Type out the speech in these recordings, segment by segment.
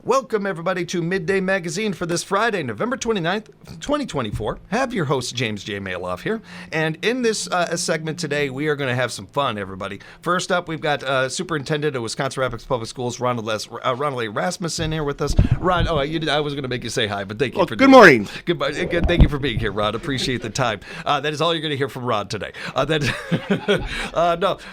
Welcome, everybody, to Midday Magazine for this Friday, November 29th, 2024. Have your host, James J. Malouf here. And in this segment today, we are going to have some fun, everybody. First up, we've got Superintendent of Wisconsin Rapids Public Schools, Ronald Rasmussen here with us. Ron, I was going to make you say hi, but thank you for good morning. Goodbye. Thank you for being here, Rod. Appreciate the time. That is all you're going to hear from Rod today.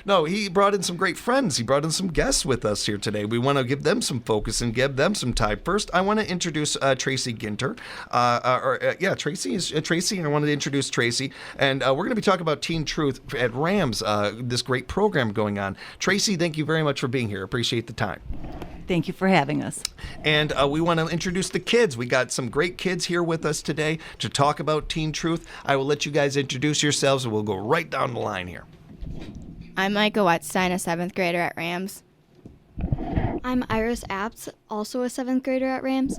No, he brought in some great friends. He brought in some guests with us here today. We want to give them some focus and give them some time. First, I want to introduce Tracy Ginter. Tracy. I wanted to introduce Tracy, and we're going to be talking about Teen Truth at WRAMS, this great program going on. Tracy, thank you very much for being here. Appreciate the time. Thank you for having us. And we want to introduce the kids. We got some great kids here with us today to talk about Teen Truth. I will let you guys introduce yourselves, and we'll go right down the line here. I'm Mykah Wettstein, a 7th grader at WRAMS. I'm Abts, also a 7th grader at WRAMS.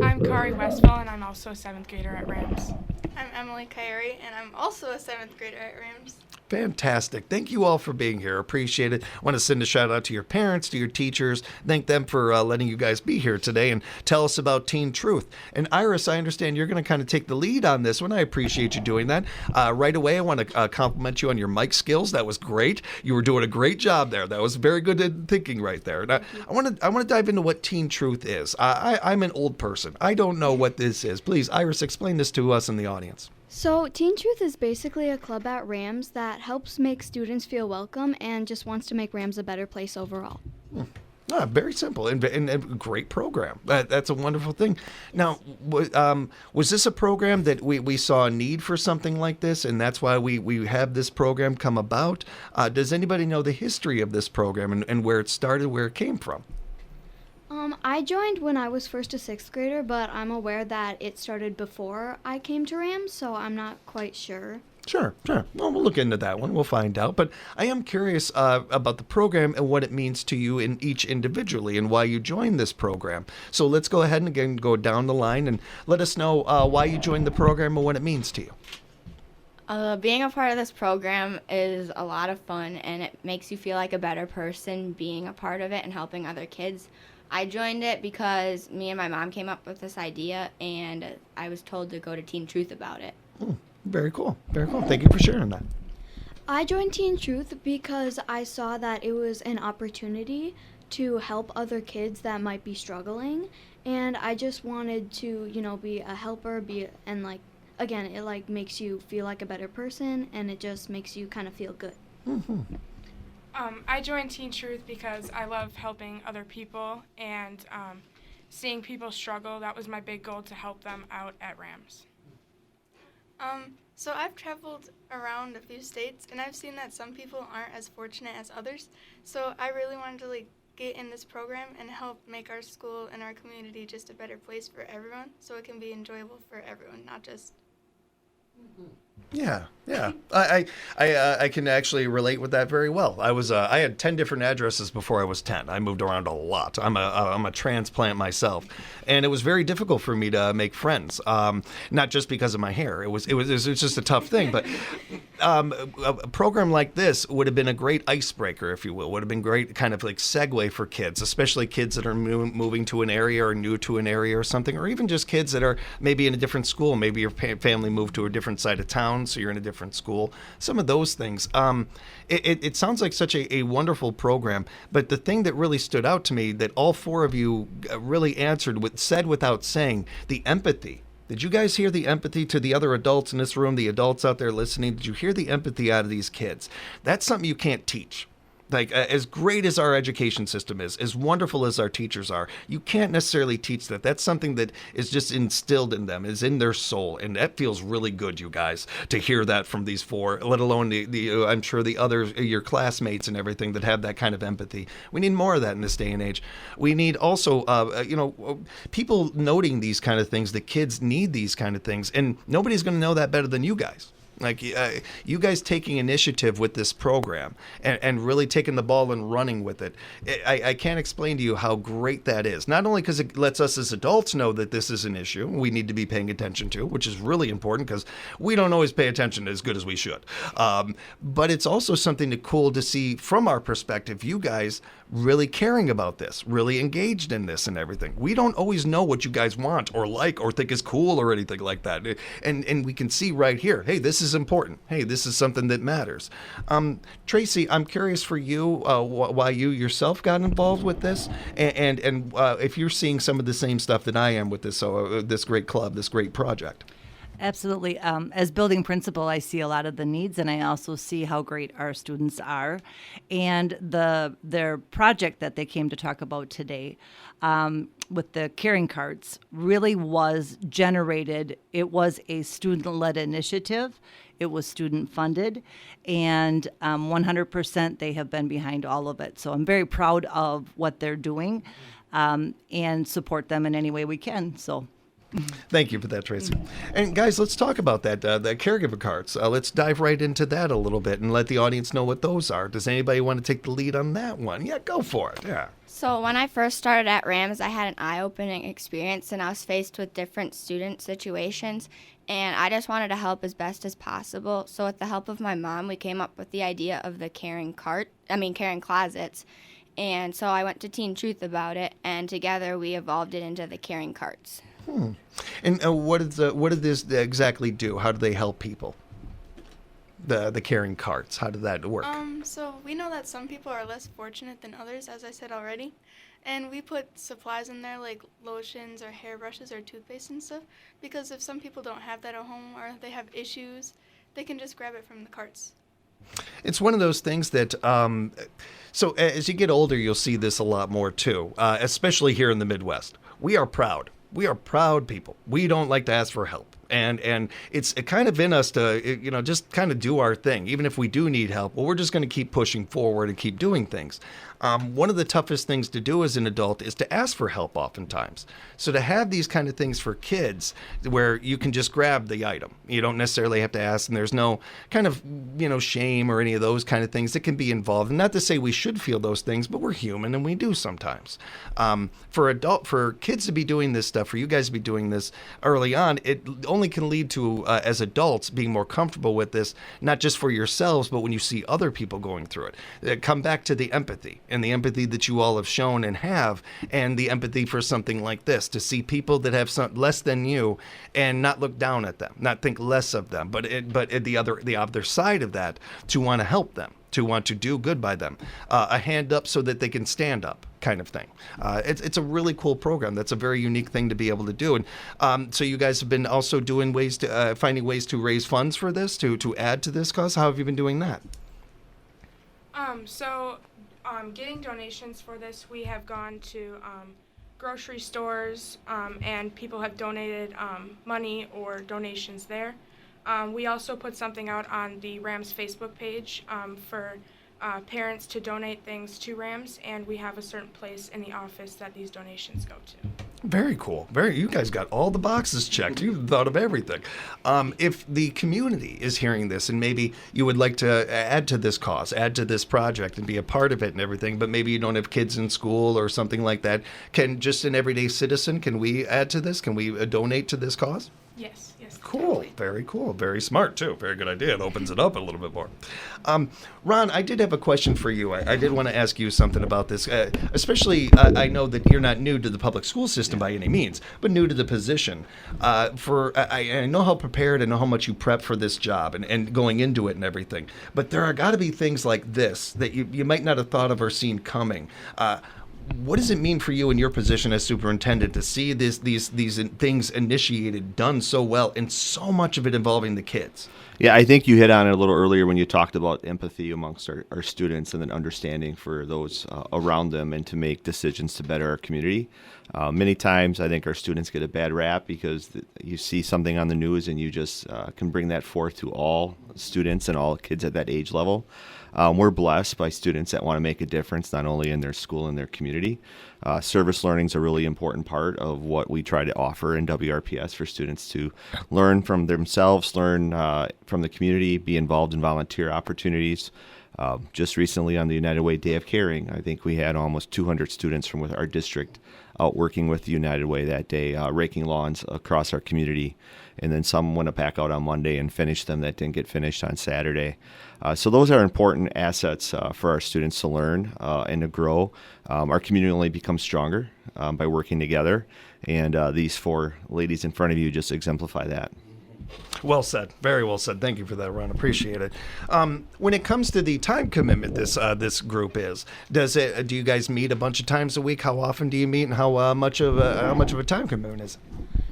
I'm Kaari Westfall, and I'm also a 7th grader at WRAMS. I'm Khairy, and I'm also a 7th grader at WRAMS. Fantastic. Thank you all for being here. Appreciate it. I want to send a shout out to your parents, to your teachers. Thank them for letting you guys be here today and tell us about Teen Truth. And Iris, I understand you're going to kind of take the lead on this one. I appreciate you doing that. Right away, I want to compliment you on your mic skills. That was great. You were doing a great job there. That was very good thinking right there. Now, I want to dive into what Teen Truth is. I'm an old person. I don't know what this is. Please, Iris, explain this to us in the audience. So, Teen Truth is basically a club at WRAMS that helps make students feel welcome and just wants to make WRAMS a better place overall. Very simple and a great program. That's a wonderful thing. Now, was this a program that we saw a need for something like this, and that's why we have this program come about? Does anybody know the history of this program and where it started, where it came from? I joined when I was 1st to 6th grader, but I'm aware that it started before I came to WRAMS, so I'm not quite sure. Sure. Well, we'll look into that one. We'll find out. But I am curious about the program and what it means to you in each individually and why you joined this program. So let's go ahead and again go down the line and let us know why you joined the program and what it means to you. Being a part of this program is a lot of fun, and it makes you feel like a better person being a part of it and helping other kids. I joined it because me and my mom came up with this idea, and I was told to go to Teen Truth about it. Very cool. Thank you for sharing that. I joined Teen Truth because I saw that it was an opportunity to help other kids that might be struggling, and I just wanted to, be a helper, again, it makes you feel like a better person, and it just makes you kind of feel good. Mm-hmm. I joined Teen Truth because I love helping other people and seeing people struggle. That was my big goal, to help them out at WRAMS. So I've traveled around a few states, and I've seen that some people aren't as fortunate as others. So I really wanted to get in this program and help make our school and our community just a better place for everyone, so it can be enjoyable for everyone, not just. Yeah. I can actually relate with that very well. I had 10 different addresses before I was 10. I moved around a lot. I'm a transplant myself, and it was very difficult for me to make friends. Not just because of my hair. It was just a tough thing. But a program like this would have been a great icebreaker, if you will. Would have been great kind of segue for kids, especially kids that are moving to an area or new to an area or something, or even just kids that are maybe in a different school. Maybe your family moved to a different side of town, so you're in a different school. Some of those things. It sounds like such a wonderful program, but the thing that really stood out to me that all four of you really said without saying, the empathy. Did you guys hear the empathy to the other adults in this room, the adults out there listening? Did you hear the empathy out of these kids? That's something you can't teach. As great as our education system is, as wonderful as our teachers are, you can't necessarily teach that. That's something that is just instilled in them, is in their soul. And that feels really good, you guys, to hear that from these four, let alone I'm sure the others, your classmates and everything that have that kind of empathy. We need more of that in this day and age. We need also, people noting these kind of things. The kids need these kind of things. And nobody's going to know that better than you guys. Like you guys taking initiative with this program and really taking the ball and running with it. I can't explain to you how great that is. Not only because it lets us as adults know that this is an issue we need to be paying attention to, which is really important because we don't always pay attention as good as we should. But it's also something cool to see from our perspective, you guys really caring about this, really engaged in this and everything. We don't always know what you guys want or like or think is cool or anything like that. And we can see right here, hey, this is important. Hey, this is something that matters. Tracy, I'm curious for you why you yourself got involved with this and if you're seeing some of the same stuff that I am with this this great club, this great project. Absolutely. As building principal, I see a lot of the needs, and I also see how great our students are. And their project that they came to talk about today with the caring carts really was generated. It was a student-led initiative. It was student-funded, and 100% they have been behind all of it. So I'm very proud of what they're doing and support them in any way we can. So. Thank you for that, Tracy. And guys, let's talk about that, the caregiver cards. Let's dive right into that a little bit and let the audience know what those are. Does anybody want to take the lead on that one? Yeah, go for it. Yeah. So when I first started at WRAMS, I had an eye-opening experience, and I was faced with different student situations, and I just wanted to help as best as possible. So with the help of my mom, we came up with the idea of the caring closets. And so I went to Teen Truth about it, and together we evolved it into the caring carts. And what did this exactly do? How do they help people? The caring carts. How did that work? So we know that some people are less fortunate than others, as I said already, and we put supplies in there like lotions or hairbrushes or toothpaste and stuff, because if some people don't have that at home or they have issues, they can just grab it from the carts. It's one of those things that, so as you get older, you'll see this a lot more too, especially here in the Midwest. We are proud. We are proud people. We don't like to ask for help. And it's kind of in us to, just kind of do our thing. Even if we do need help, well, we're just going to keep pushing forward and keep doing things. One of the toughest things to do as an adult is to ask for help oftentimes. So to have these kind of things for kids where you can just grab the item, you don't necessarily have to ask, and there's no kind of, shame or any of those kind of things that can be involved. And not to say we should feel those things, but we're human and we do sometimes. For kids to be doing this stuff, for you guys to be doing this early on, it only can lead to, as adults, being more comfortable with this, not just for yourselves, but when you see other people going through it. Come back to the empathy. And the empathy that you all have shown and have, and the empathy for something like this, to see people that have less than you and not look down at them, not think less of them, but the other side of that, to want to help them, to want to do good by them, a hand up so that they can stand up, kind of thing. It's a really cool program. That's a very unique thing to be able to do. And so you guys have been also doing ways to finding ways to raise funds for this, to add to this cause. How have you been doing that? Getting donations for this, we have gone to grocery stores, and people have donated money or donations there. We also put something out on the WRAMS Facebook page for parents to donate things to WRAMS, and we have a certain place in the office that these donations go to. Very cool. You guys got all the boxes checked. You've thought of everything. If the community is hearing this and maybe you would like to add to this cause, add to this project and be a part of it and everything, but maybe you don't have kids in school or something like that, can just an everyday citizen, can we add to this? Can we donate to this cause? Yes. Cool. Totally. Very cool. Very smart, too. Very good idea. It opens it up a little bit more. Ron, I did have a question for you. I did want to ask you something about this, especially I know that you're not new to the public school system by any means, but new to the position. I know how prepared and know how much you prep for this job and going into it and everything, but there are got to be things like this that you might not have thought of or seen coming. What does it mean for you in your position as superintendent to see these things initiated, done so well, and so much of it involving the kids? Yeah, I think you hit on it a little earlier when you talked about empathy amongst our students and then understanding for those around them and to make decisions to better our community. Many times I think our students get a bad rap because you see something on the news and you just can bring that forth to all students and all kids at that age level. we're blessed by students that want to make a difference not only in their school and their community. Service learning is a really important part of what we try to offer in WRPS for students to learn from themselves, learn from the community, be involved in volunteer opportunities. Just recently on the United Way Day of Caring, I think we had almost 200 students from our district out working with the United Way that day, raking lawns across our community. And then some went back out on Monday and finished them that didn't get finished on Saturday. So those are important assets for our students to learn and to grow. Our community only becomes stronger by working together. And these four ladies in front of you just exemplify that. Well said. Very well said. Thank you for that, Ron. Appreciate it. When it comes to the time commitment this group is, do you guys meet a bunch of times a week? How often do you meet, and how much of a time commitment is it?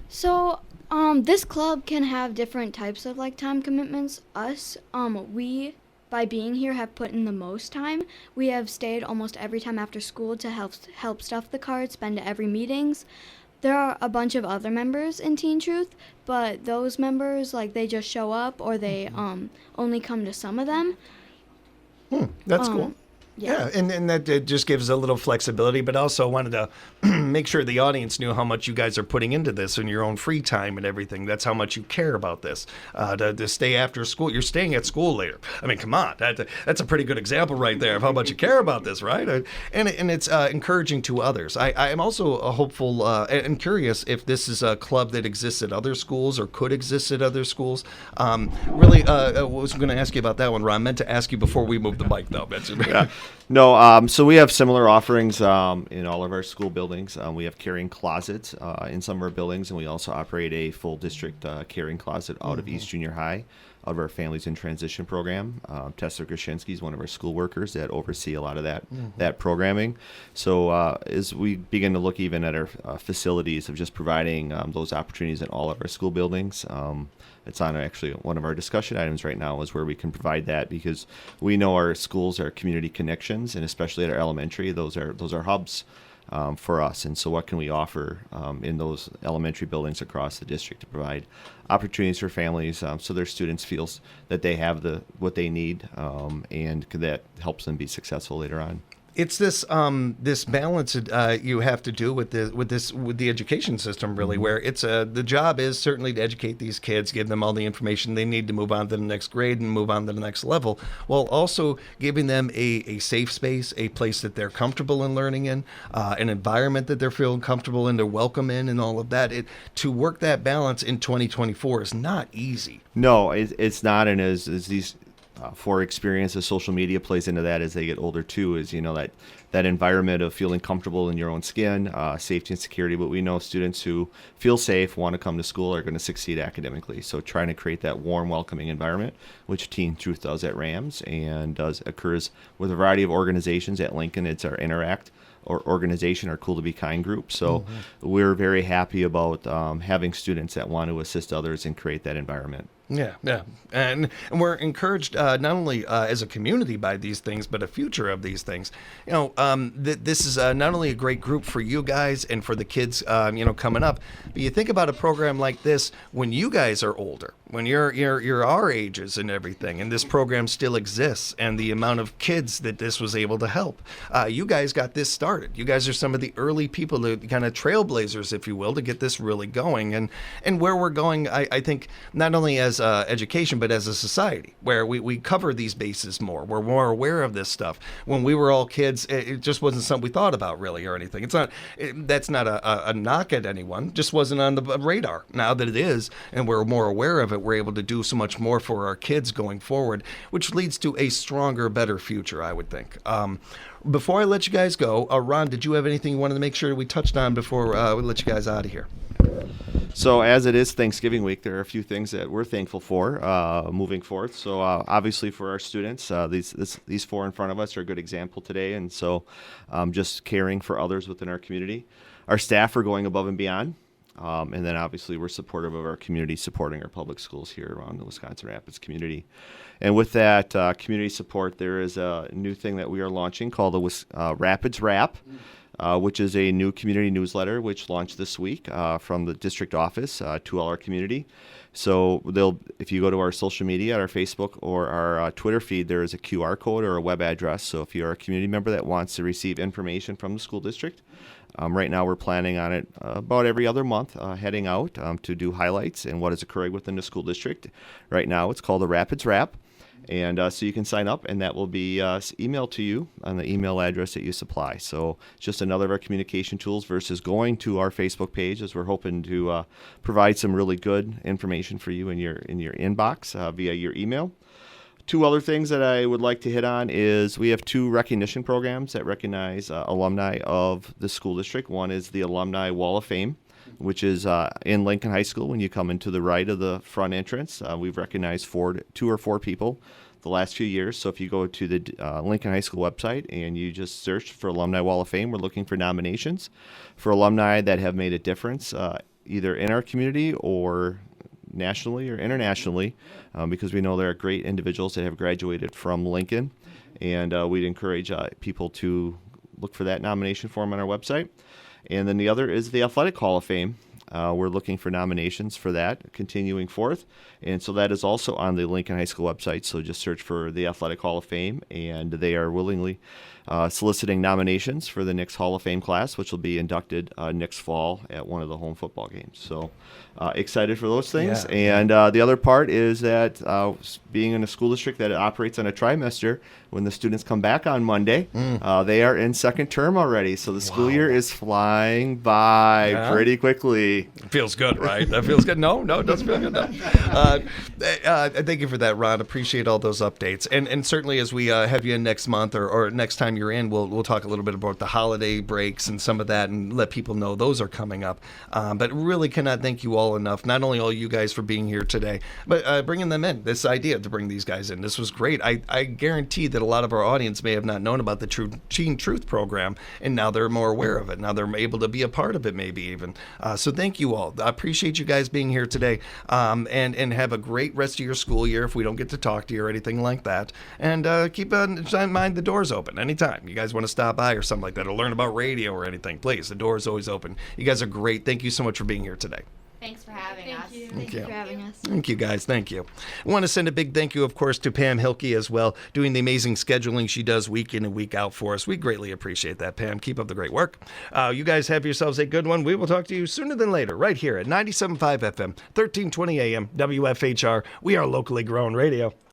So, this club can have different types of time commitments. We, by being here, have put in the most time. We have stayed almost every time after school to help stuff the cards, been to every meetings. There are a bunch of other members in Teen Truth, but those members, they just show up, or they only come to some of them. That's cool. Yeah, and that just gives a little flexibility, but also wanted to make sure the audience knew how much you guys are putting into this in your own free time and everything. That's how much you care about this. To stay after school, you're staying at school later. I mean, come on, that's a pretty good example right there of how much you care about this, right? And it's encouraging to others. I am also hopeful and curious if this is a club that exists at other schools or could exist at other schools. Really, I was going to ask you about that one, Ron. I meant to ask you before we moved the mic, though. Yeah. No, so we have similar offerings in all of our school buildings. We have carrying closets in some of our buildings, and we also operate a full district carrying closet out of East Junior High, out of our Families in Transition program. Tessa Grushinsky is one of our school workers that oversee a lot of that programming. So as we begin to look even at our facilities of just providing those opportunities in all of our school buildings, it's on actually one of our discussion items right now is where we can provide that, because we know our schools are community connections, and especially at our elementary, those are hubs for us. And so what can we offer in those elementary buildings across the district to provide opportunities for families so their students feel that they have what they need and that helps them be successful later on. It's this this balance you have to do with the education system, really, where it's the job is certainly to educate these kids, give them all the information they need to move on to the next grade and move on to the next level, while also giving them a safe space, a place that they're comfortable in learning in, an environment that they're feeling comfortable in, they're welcome in, and all of that. To work that balance in 2024 is not easy. No, it's not, and as these for experience as social media plays into that as they get older too, is that environment of feeling comfortable in your own skin, safety and security. But we know students who feel safe, want to come to school, are going to succeed academically. So trying to create that warm, welcoming environment, which Teen Truth does at WRAMS and occurs with a variety of organizations. At Lincoln, it's our Interact organization, our Cool to Be Kind group. So we're very happy about having students that want to assist others and create that environment. Yeah. And we're encouraged not only as a community by these things, but a future of these things. This is not only a great group for you guys and for the kids, coming up, but you think about a program like this when you guys are older, when you're our ages and everything, and this program still exists, and the amount of kids that this was able to help. You guys got this started. You guys are some of the early people, the kind of trailblazers, if you will, to get this really going. And where we're going, I think, not only as education, but as a society, where we cover these bases more. We're more aware of this stuff. When we were all kids, it just wasn't something we thought about really or anything. That's not a knock at anyone. Just wasn't on the radar. Now that it is, and we're more aware of it, we're able to do so much more for our kids going forward, which leads to a stronger, better future, I would think. Before I let you guys go, Ron, did you have anything you wanted to make sure we touched on before we let you guys out of here? So as it is Thanksgiving week, there are a few things that we're thankful for moving forth. So obviously for our students, these four in front of us are a good example today. And so just caring for others within our community. Our staff are going above and beyond. And then obviously we're supportive of our community, supporting our public schools here around the Wisconsin Rapids community. And with that community support, there is a new thing that we are launching called the Rapids Wrap. which is a new community newsletter which launched this week from the district office to all our community. So if you go to our social media, our Facebook or our Twitter feed, there is a QR code or a web address. So if you're a community member that wants to receive information from the school district, right now we're planning on it about every other month, heading out to do highlights and what is occurring within the school district. Right now it's called the Rapids Wrap. And so you can sign up, and that will be emailed to you on the email address that you supply. So just another of our communication tools versus going to our Facebook page, as we're hoping to provide some really good information for you in your inbox via your email. Two other things that I would like to hit on is we have 2 recognition programs that recognize alumni of the school district. One is the Alumni Wall of Fame, which is in Lincoln High School. When you come into the right of the front entrance, we've recognized 2 or 4 people the last few years. So if you go to the Lincoln High School website and you just search for Alumni Wall of Fame, we're looking for nominations for alumni that have made a difference either in our community or nationally or internationally, because we know there are great individuals that have graduated from Lincoln, and we'd encourage people to look for that nomination form on our website. And then the other is the Athletic Hall of Fame. We're looking for nominations for that continuing forth. And so that is also on the Lincoln High School website. So just search for the Athletic Hall of Fame, and they are willingly soliciting nominations for the next Hall of Fame class, which will be inducted next fall at one of the home football games. So excited for those things. Yeah. And the other part is that being in a school district that operates on a trimester, when the students come back on Monday, they are in second term already. So the school year is flying by pretty quickly. Feels good, right? That feels good. No, it doesn't feel good. No. Thank you for that, Ron. Appreciate all those updates. And certainly as we have you in next month or next time you're in, we'll talk a little bit about the holiday breaks and some of that and let people know those are coming up. But really cannot thank you all enough. Not only all you guys for being here today, but bringing them in. This idea to bring these guys in. This was great. I guarantee that a lot of our audience may have not known about the Teen Truth program, and now they're more aware of it. Now they're able to be a part of it, maybe even. So thank you all. I appreciate you guys being here today, and have a great rest of your school year if we don't get to talk to you or anything like that. And keep in mind the door's open anytime. You guys want to stop by or something like that or learn about radio or anything, please. The door is always open. You guys are great. Thank you so much for being here today. Thanks for having us. Thank you for having us. Thank you, guys. Thank you. I want to send a big thank you, of course, to Pam Hilke as well, doing the amazing scheduling she does week in and week out for us. We greatly appreciate that, Pam. Keep up the great work. You guys have yourselves a good one. We will talk to you sooner than later, right here at 97.5 FM, 1320 AM, WFHR. We are locally grown radio.